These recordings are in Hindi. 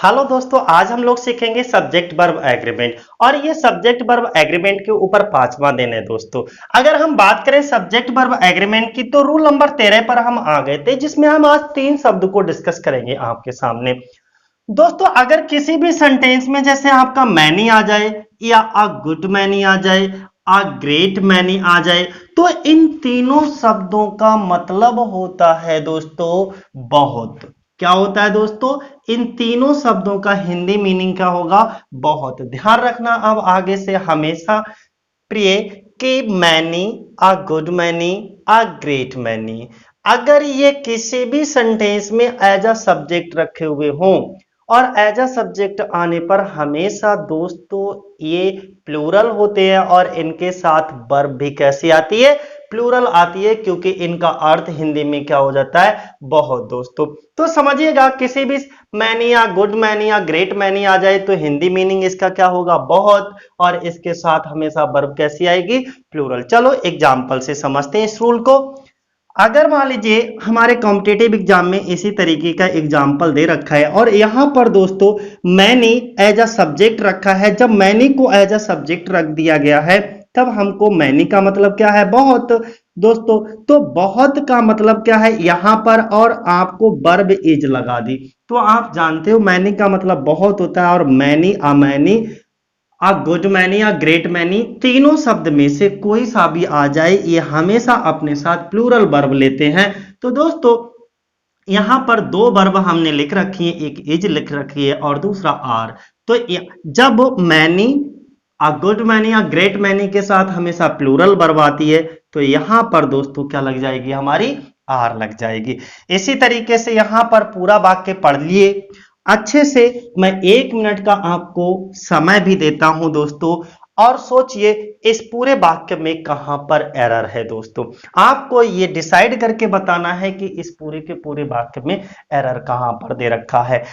हेलो दोस्तों, आज हम लोग सीखेंगे सब्जेक्ट वर्ब एग्रीमेंट। और ये सब्जेक्ट वर्ब एग्रीमेंट के ऊपर 5वां दिन है दोस्तों। अगर हम बात करें सब्जेक्ट वर्ब एग्रीमेंट की तो रूल नंबर 13 पर हम आ गए थे, जिसमें हम आज 3 शब्द को डिस्कस करेंगे आपके सामने। दोस्तों, अगर किसी भी सेंटेंस में जैसे आपका मैनी आ जाए या अ गुड मैनी आ जाए, अ ग्रेट मैनी आ जाए, तो इन तीनों शब्दों का मतलब होता है दोस्तों बहुत। क्या होता है दोस्तों? इन तीनों शब्दों का हिंदी मीनिंग क्या होगा? बहुत। ध्यान रखना अब आगे से हमेशा प्रिय कि many, a good many, a great many, अगर ये किसी भी सेंटेंस में एज अ सब्जेक्ट रखे हुए हों और एज अ सब्जेक्ट आने पर हमेशा दोस्तों ये प्लूरल होते हैं और इनके साथ वर्ब भी कैसी आती है? प्लूरल आती है, क्योंकि इनका अर्थ हिंदी में क्या हो जाता है? बहुत दोस्तों। तो समझिएगा, किसी भी मैनी या गुड मैनी या ग्रेट मैनी आ जाए तो हिंदी मीनिंग इसका क्या होगा? बहुत। और इसके साथ हमेशा वर्ब कैसी आएगी? प्लूरल। चलो एग्जाम्पल से समझते हैं इस रूल को। अगर मान लीजिए हमारे कॉम्पिटेटिव एग्जाम में इसी तरीके का एग्जाम्पल दे रखा है और यहां पर दोस्तों मैनी एज अ सब्जेक्ट रखा है। जब मैनी को एज अ सब्जेक्ट रख दिया गया है तब हमको मैनी का मतलब क्या है? बहुत दोस्तों। तो बहुत का मतलब क्या है यहां पर? और आपको वर्ब इज लगा दी तो आप जानते हो मैनी का मतलब बहुत होता है। और many, a many, a good many या ग्रेट मैनी, तीनों शब्द में से कोई सा भी आ जाए ये हमेशा अपने साथ प्लूरल वर्ब लेते हैं। तो दोस्तों यहां पर दो वर्ब हमने लिख रखी है, एक इज लिख रखी है और दूसरा आर। तो जब मैनी, आ गुड मैनी या ग्रेट मैनी के साथ हमेशा प्लूरल वर्ब आती है तो यहां पर दोस्तों क्या लग जाएगी? हमारी आर लग जाएगी। इसी तरीके से यहां पर पूरा वाक्य पढ़ लिए अच्छे से। मैं 1 मिनट का आपको समय भी देता हूं दोस्तों, और सोचिए इस पूरे वाक्य में कहां पर एरर है दोस्तों। आपको ये डिसाइड करके बताना है कि इस पूरे के पूरे वाक्य में एरर कहां पर दे रखा है।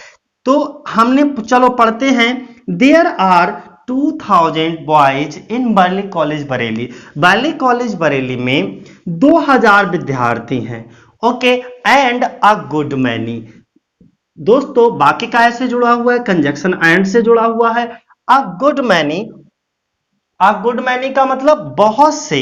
तो हमने, चलो पढ़ते हैं। There are 2000 boys in Bareilly college Bareilly. Bareilly college Bareilly में 2000 विद्यार्थी हैं। Okay, and a good many. दोस्तों बाकी काय से जुड़ा हुआ है? कंजक्शन एंड से जुड़ा हुआ है। अ गुड मैनी, अ गुड मैनी का मतलब बहुत से।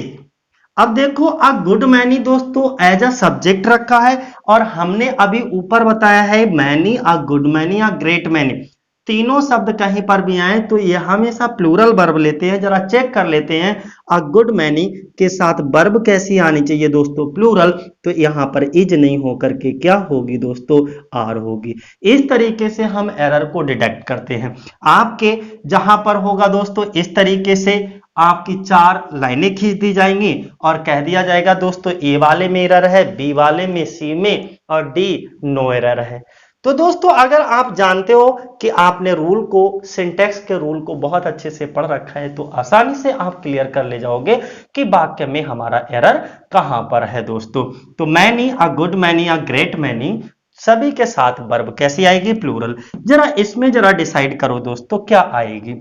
अब देखो अ गुड मैनी दोस्तों एज अ सब्जेक्ट रखा है और हमने अभी ऊपर बताया है मैनी, अ गुड मैनी या ग्रेट मैनी, तीनों शब्द कहीं पर भी आए तो ये हमेशा प्लूरल वर्ब लेते हैं। जरा चेक कर लेते हैं अ गुड मैनी के साथ वर्ब कैसी आनी चाहिए दोस्तों? प्लूरल। तो यहां पर इज नहीं होकर के क्या होगी दोस्तों? आर होगी। इस तरीके से हम एरर को डिटेक्ट करते हैं। आपके जहां पर होगा दोस्तों इस तरीके से आपकी 4 लाइनें खींच दी जाएंगी और कह दिया जाएगा दोस्तों ए वाले में एरर है, बी वाले में, सी में और डी नो एरर है। तो दोस्तों अगर आप जानते हो कि आपने रूल को, सिंटैक्स के रूल को बहुत अच्छे से पढ़ रखा है तो आसानी से आप क्लियर कर ले जाओगे कि वाक्य में हमारा एरर कहां पर है दोस्तों। तो मैनी, अ गुड मैनी या ग्रेट मैनी सभी के साथ वर्ब कैसी आएगी? प्लूरल। जरा इसमें जरा डिसाइड करो दोस्तों क्या आएगी।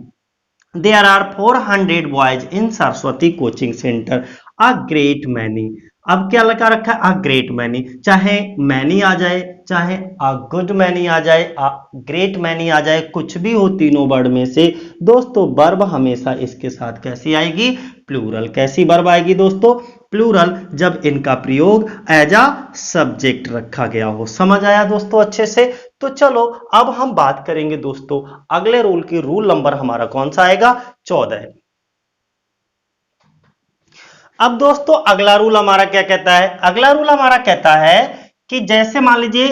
There are 400 boys in Saraswati coaching centre, a great many. अब क्या लगा रखा है? A great many. चाहे मैनी आ जाए, चाहे अ गुड मैनी आ जाए, अ ग्रेट मैनी आ जाए, कुछ भी हो तीनों वर्ड में से दोस्तों वर्ब हमेशा इसके साथ कैसी आएगी? प्लूरल। कैसी वर्ब आएगी दोस्तों? प्लूरल, जब इनका प्रयोग एज अ सब्जेक्ट रखा गया हो। समझ आया दोस्तों अच्छे से? तो चलो अब हम बात करेंगे दोस्तों अगले रूल की। रूल नंबर हमारा कौन सा आएगा? 14। अब दोस्तों अगला रूल हमारा क्या कहता है? अगला रूल हमारा कहता है कि जैसे मान लीजिए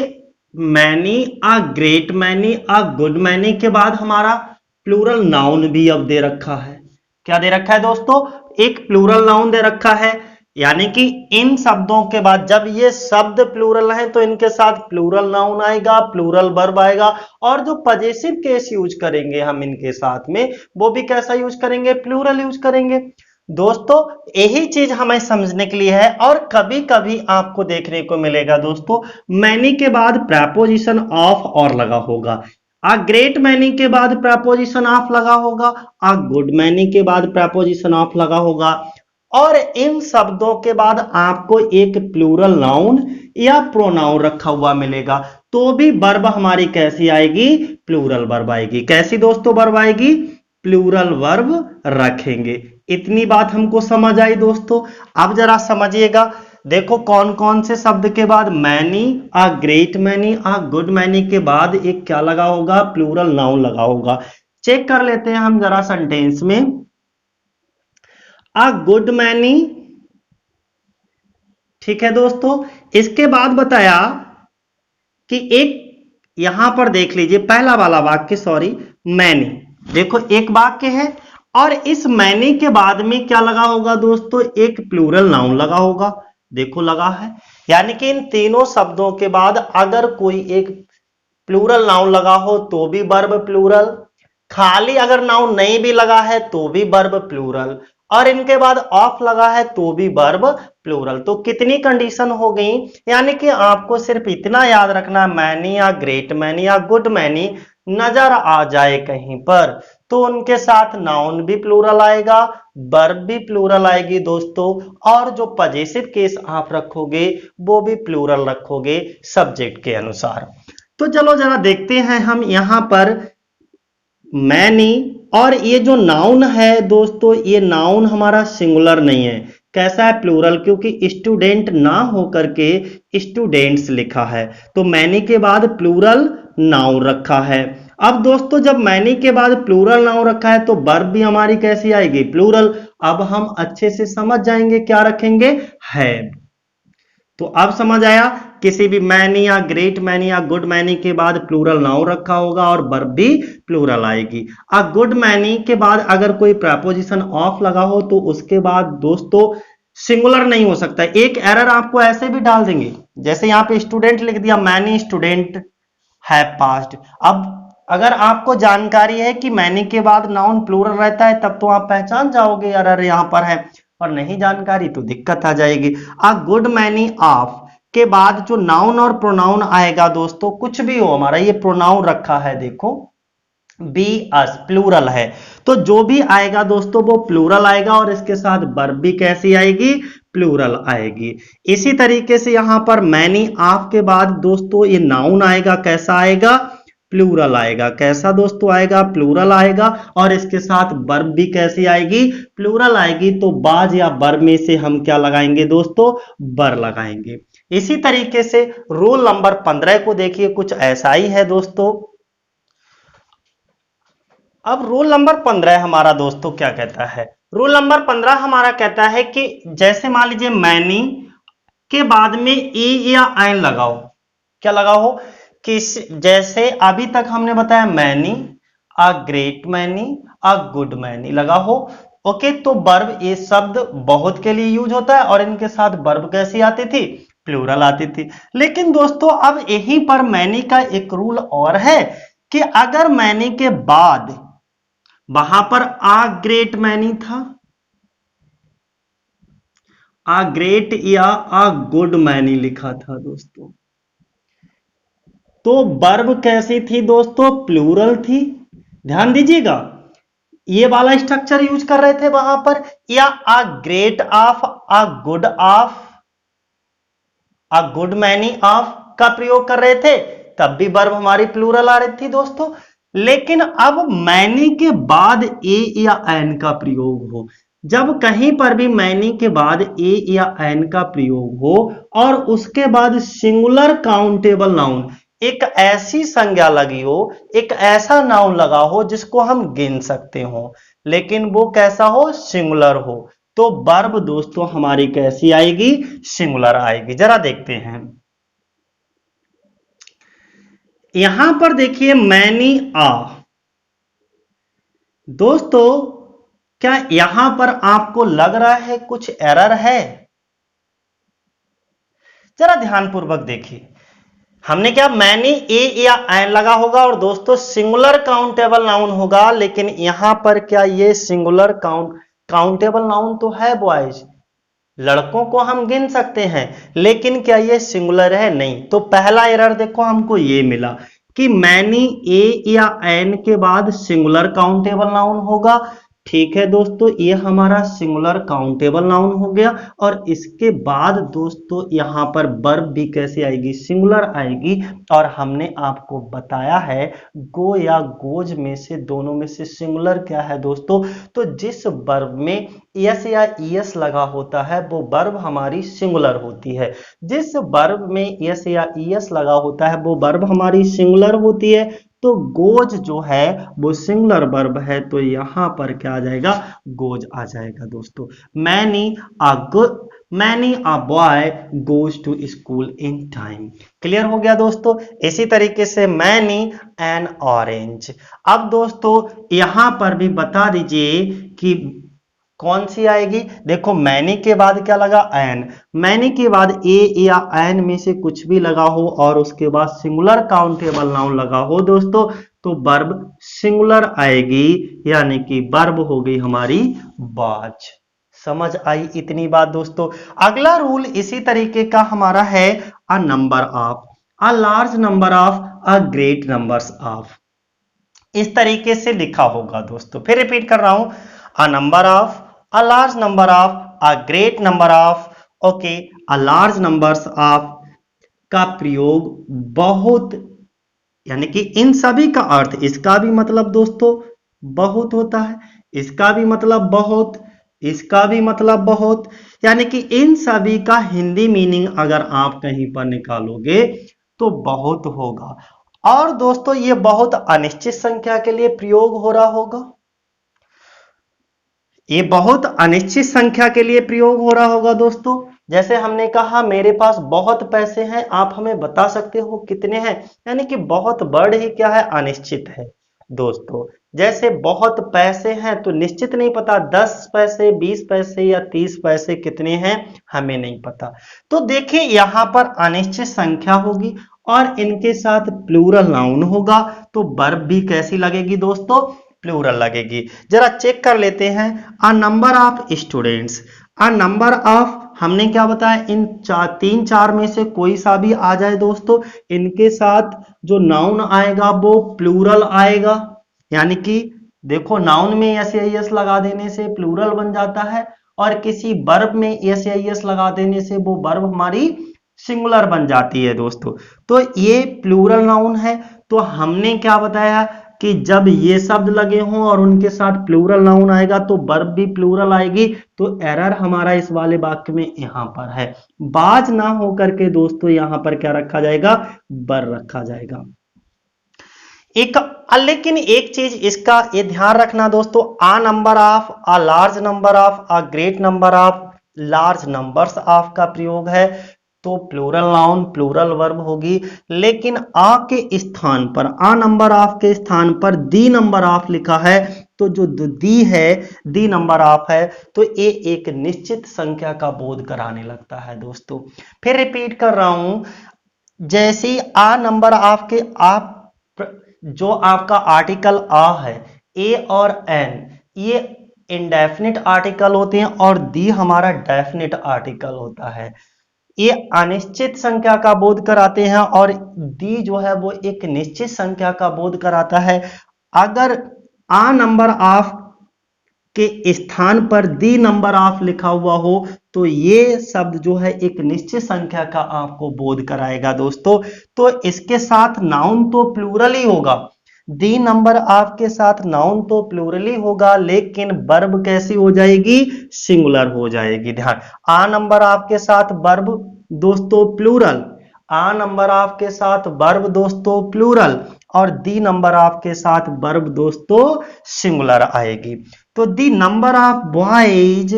many, a great many, a good many के बाद हमारा प्लूरल नाउन भी अब दे रखा है। क्या दे रखा है दोस्तों? एक प्लूरल नाउन दे रखा है। यानी कि इन शब्दों के बाद जब ये शब्द प्लूरल है तो इनके साथ प्लूरल नाउन आएगा, प्लूरल वर्ब आएगा, और जो पजेसिव केस यूज करेंगे हम इनके साथ में वो भी कैसा यूज करेंगे? प्लूरल यूज करेंगे दोस्तों। यही चीज हमें समझने के लिए है। और कभी कभी आपको देखने को मिलेगा दोस्तों मैनी के बाद प्रपोजिशन ऑफ और लगा होगा, आ ग्रेट मैनी के बाद प्रपोजिशन ऑफ लगा होगा, आ गुड मैनी के बाद प्रपोजिशन ऑफ लगा होगा, और इन शब्दों के बाद आपको एक प्लूरल नाउन या प्रोनाउन रखा हुआ मिलेगा। तो भी वर्ब हमारी कैसी आएगी, प्लूरल वर्ब आएगी। कैसी दोस्तों वर्ब आएगी, प्लूरल वर्ब रखेंगे। इतनी बात हमको समझ आई दोस्तों। अब जरा समझिएगा, देखो कौन कौन से शब्द के बाद many, uh great many, a good many के बाद एक क्या लगा होगा, प्लूरल नाउन लगा होगा। चेक कर लेते हैं हम जरा सेंटेंस में। आ गुड मैनी, ठीक है दोस्तों। इसके बाद बताया कि एक, यहां पर देख लीजिए पहला वाला वाक्य, सॉरी, मैनी। देखो एक वाक्य है और इस मैनी के बाद में क्या लगा होगा दोस्तों, एक प्लूरल नाउन लगा होगा। देखो लगा है, यानी कि इन तीनों शब्दों के बाद अगर कोई एक प्लूरल नाउन लगा हो तो भी वर्ब प्लूरल, खाली अगर नाउन नहीं भी लगा है तो भी वर्ब प्लूरल, और इनके बाद ऑफ लगा है तो भी वर्ब प्लूरल। तो कितनी कंडीशन हो गई, यानी कि आपको सिर्फ इतना याद रखना, मैनी या ग्रेट मैनी या गुड मैनी नजर आ जाए कहीं पर तो उनके साथ नाउन भी प्लूरल आएगा, वर्ब भी प्लूरल आएगी दोस्तों, और जो पजेसिव केस आप रखोगे वो भी प्लूरल रखोगे सब्जेक्ट के अनुसार। तो चलो जरा देखते हैं हम यहां पर मैनी, और ये जो नाउन है दोस्तों, ये नाउन हमारा सिंगुलर नहीं है, कैसा है, प्लूरल, क्योंकि स्टूडेंट ना होकर के स्टूडेंट्स लिखा है, तो मैनी के बाद प्लूरल नाउन रखा है। अब दोस्तों जब मैनी के बाद प्लूरल नाउन रखा है तो वर्ब भी हमारी कैसी आएगी, प्लूरल। अब हम अच्छे से समझ जाएंगे क्या रखेंगे, है। तो अब समझ आया, किसी भी मैनी या ग्रेट मैनी या गुड मैनी के बाद प्लूरल नाउन रखा होगा और वर्ब भी प्लूरल आएगी। अब गुड मैनी के बाद अगर कोई प्रपोजिशन ऑफ लगा हो तो उसके बाद दोस्तों सिंगुलर नहीं हो सकता। एक एरर आपको ऐसे भी डाल देंगे, जैसे यहाँ पे स्टूडेंट लिख दिया, मैनी स्टूडेंट हैव पास्ड। अब अगर आपको जानकारी है कि मैनी के बाद नाउन प्लूरल रहता है तब तो आप पहचान जाओगे एरर यहाँ पर है, और नहीं जानकारी तो दिक्कत आ जाएगी। आ गुड मैनी ऑफ के बाद जो नाउन और प्रोनाउन आएगा दोस्तों, कुछ भी हो हमारा, ये प्रोनाउन रखा है देखो, बी अस प्लूरल है, तो जो भी आएगा दोस्तों वो प्लूरल आएगा और इसके साथ वर्ब भी कैसी आएगी, प्लूरल आएगी। इसी तरीके से यहां पर मैनी ऑफ के बाद दोस्तों ये नाउन आएगा, कैसा आएगा, प्लूरल आएगा। कैसा दोस्तों आएगा, प्लूरल आएगा, और इसके साथ वर्ब भी कैसी आएगी, प्लूरल आएगी। तो बाज या वर्ब में से हम क्या लगाएंगे दोस्तों, बर लगाएंगे। इसी तरीके से रूल नंबर 15 को देखिए, कुछ ऐसा ही है दोस्तों। अब रूल नंबर 15 हमारा दोस्तों क्या कहता है, रूल नंबर 15 हमारा कहता है कि जैसे मान लीजिए मैनी के बाद में ए या एन लगाओ, क्या लगाओ, किस, जैसे अभी तक हमने बताया many, a great many, a good many लगा हो, ओके। तो वर्ब, ये शब्द बहुत के लिए यूज होता है और इनके साथ वर्ब कैसी आती थी, प्लूरल आती थी। लेकिन दोस्तों अब यहीं पर मैनी का एक रूल और है कि अगर मैनी के बाद वहां पर आ ग्रेट मैनी था, आ ग्रेट या आ गुड मैनी लिखा था दोस्तों, तो वर्ब कैसी थी दोस्तों, प्लूरल थी। ध्यान दीजिएगा, ये वाला स्ट्रक्चर यूज कर रहे थे वहां पर, या a great of, a good of, a good many of का प्रयोग कर रहे थे, तब भी वर्ब हमारी प्लूरल आ रही थी दोस्तों। लेकिन अब मैनी के बाद ए या एन का प्रयोग हो, जब कहीं पर भी मैनी के बाद ए या एन का प्रयोग हो और उसके बाद सिंगुलर काउंटेबल नाउन, एक ऐसी संज्ञा लगी हो, एक ऐसा नाउन लगा हो जिसको हम गिन सकते हो, लेकिन वो कैसा हो, सिंगुलर हो, तो वर्ब दोस्तों हमारी कैसी आएगी, सिंगुलर आएगी। जरा देखते हैं, यहां पर देखिए मैनी आ, दोस्तों क्या यहां पर आपको लग रहा है कुछ एरर है, जरा ध्यानपूर्वक देखिए। हमने क्या, मैनी ए या एन लगा होगा और दोस्तों सिंगुलर काउंटेबल नाउन होगा, लेकिन यहां पर क्या ये सिंगुलर काउंटेबल नाउन तो है बॉयज, लड़कों को हम गिन सकते हैं, लेकिन क्या ये सिंगुलर है, नहीं। तो पहला एरर देखो हमको ये मिला कि मैनी ए या एन के बाद सिंगुलर काउंटेबल नाउन होगा, ठीक है दोस्तों, ये हमारा सिंगुलर काउंटेबल नाउन हो गया। और इसके बाद दोस्तों यहाँ पर वर्ब भी कैसे आएगी, सिंगुलर आएगी। और हमने आपको बताया है गो या गोज में से दोनों में से सिंगुलर क्या है दोस्तों, तो जिस वर्ब में एस या ईएस लगा होता है वो वर्ब हमारी सिंगुलर होती है। जिस वर्ब में एस या ईएस लगा होता है वो वर्ब हमारी सिंगुलर होती है। तो गोज जो है वो सिंगुलर वर्ब है, तो यहां पर क्या आ जाएगा, गोज आ जाएगा दोस्तों। Many a boy goes to school in time. Clear हो गया दोस्तों। इसी तरीके से मैनी एन ऑरेंज। अब दोस्तों यहां पर भी बता दीजिए कि कौन सी आएगी। देखो मैनी के बाद क्या लगा, एन। मैनी के बाद ए या एन में से कुछ भी लगा हो और उसके बाद सिंगुलर काउंटेबल नाउन लगा हो दोस्तों, तो वर्ब सिंगुलर आएगी, यानी कि वर्ब हो गई हमारी वॉच। समझ आई इतनी बात दोस्तों। अगला रूल इसी तरीके का हमारा है a number of, a large number of, a great numbers of. इस तरीके से लिखा होगा दोस्तों। फिर रिपीट कर रहा हूं, a number of, a large number of, a great number of. Okay, a large numbers of का प्रयोग बहुत, यानी कि इन सभी का अर्थ, इसका भी मतलब दोस्तों बहुत होता है, इसका भी मतलब बहुत, इसका भी मतलब बहुत, यानी कि इन सभी का हिंदी मीनिंग अगर आप कहीं पर निकालोगे तो बहुत होगा। और दोस्तों ये बहुत अनिश्चित संख्या के लिए प्रयोग हो रहा होगा, ये बहुत अनिश्चित संख्या के लिए प्रयोग हो रहा होगा दोस्तों। जैसे हमने कहा मेरे पास बहुत पैसे हैं, आप हमें बता सकते हो कितने हैं, यानी कि बहुत वर्ड ही क्या है, अनिश्चित है दोस्तों। जैसे बहुत पैसे हैं तो निश्चित नहीं पता 10 पैसे 20 पैसे या 30 पैसे कितने हैं, हमें नहीं पता। तो देखिए यहां पर अनिश्चित संख्या होगी और इनके साथ प्लूरल नाउन होगा, तो वर्ब भी कैसी लगेगी दोस्तों, प्लूरल लगेगी। जरा चेक कर लेते हैं, a number of students, a number of, हमने क्या बताया, इन तीन चार में से कोई सा भी आ जाए दोस्तों, इनके साथ जो नाउन आएगा वो प्लूरल आएगा। यानी कि देखो नाउन में एस या एस लगा देने से प्लूरल बन जाता है, और किसी वर्ब में एस या एस लगा देने से वो वर्ब हमारी सिंगुलर बन जाती है दोस्तों। तो ये प्लूरल नाउन है। तो हमने क्या बताया कि जब ये शब्द लगे हों और उनके साथ प्लूरल नाउन आएगा तो वर्ब भी प्लूरल आएगी। तो एरर हमारा इस वाले वाक्य में यहां पर है, बाज ना होकर के दोस्तों यहां पर क्या रखा जाएगा, बर रखा जाएगा। एक लेकिन एक चीज इसका ये ध्यान रखना दोस्तों, a number of, a large number of, a great number of, large numbers of का प्रयोग है तो प्लूरल नाउन प्लूरल वर्ब होगी। लेकिन आ के स्थान पर, आ नंबर ऑफ के स्थान पर दी नंबर ऑफ लिखा है, तो जो दी है, दी नंबर ऑफ है, तो ये एक निश्चित संख्या का बोध कराने लगता है दोस्तों। फिर रिपीट कर रहा हूं, जैसे आ नंबर ऑफ के आप जो आपका आर्टिकल आ है, ए और एन, ये इंडेफिनिट आर्टिकल होते हैं और दी हमारा डेफिनिट आर्टिकल होता है। ये अनिश्चित संख्या का बोध कराते हैं और दी जो है वो एक निश्चित संख्या का बोध कराता है। अगर आ नंबर ऑफ के स्थान पर दी नंबर ऑफ लिखा हुआ हो तो ये शब्द जो है एक निश्चित संख्या का आपको बोध कराएगा दोस्तों। तो इसके साथ नाउन तो प्लूरल ही होगा, दी नंबर ऑफ के साथ नाउन तो प्लूरल ही होगा, लेकिन वर्ब कैसी हो जाएगी, सिंगुलर हो जाएगी। ध्यान, आ नंबर ऑफ के साथ वर्ब दोस्तों प्लूरल, आ नंबर ऑफ के साथ वर्ब दोस्तों प्लूरल, और दी नंबर ऑफ के साथ वर्ब दोस्तों सिंगुलर आएगी। तो the number of boys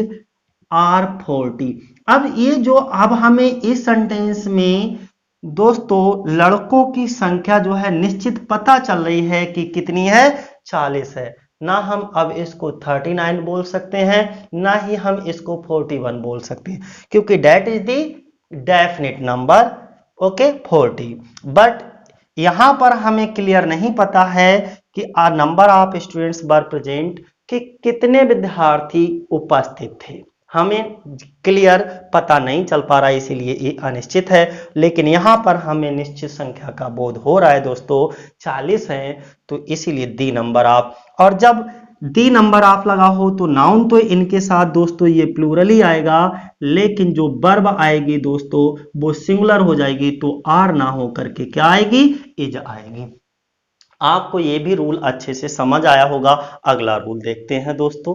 are 40। अब ये जो अब हमें इस सेंटेंस में दोस्तों लड़कों की संख्या जो है निश्चित पता चल रही है कि कितनी है, 40 है। ना हम अब इसको 39 बोल सकते हैं, ना ही हम इसको 41 बोल सकते हैं, क्योंकि that is the definite number, okay 40। But यहां पर हमें क्लियर नहीं पता है कि a number of students were present, कि कितने विद्यार्थी उपस्थित थे, हमें क्लियर पता नहीं चल पा रहा है, इसीलिए ये अनिश्चित है। लेकिन यहां पर हमें निश्चित संख्या का बोध हो रहा है दोस्तों, 40 हैं, तो इसीलिए दी नंबर ऑफ। और जब दी नंबर ऑफ लगा हो तो नाउन तो इनके साथ दोस्तों ये प्लूरल ही आएगा, लेकिन जो वर्ब आएगी दोस्तों वो सिंगुलर हो जाएगी, तो आर ना हो करके क्या आएगी, इज आएगी। आपको ये भी रूल अच्छे से समझ आया होगा। अगला रूल देखते हैं दोस्तों।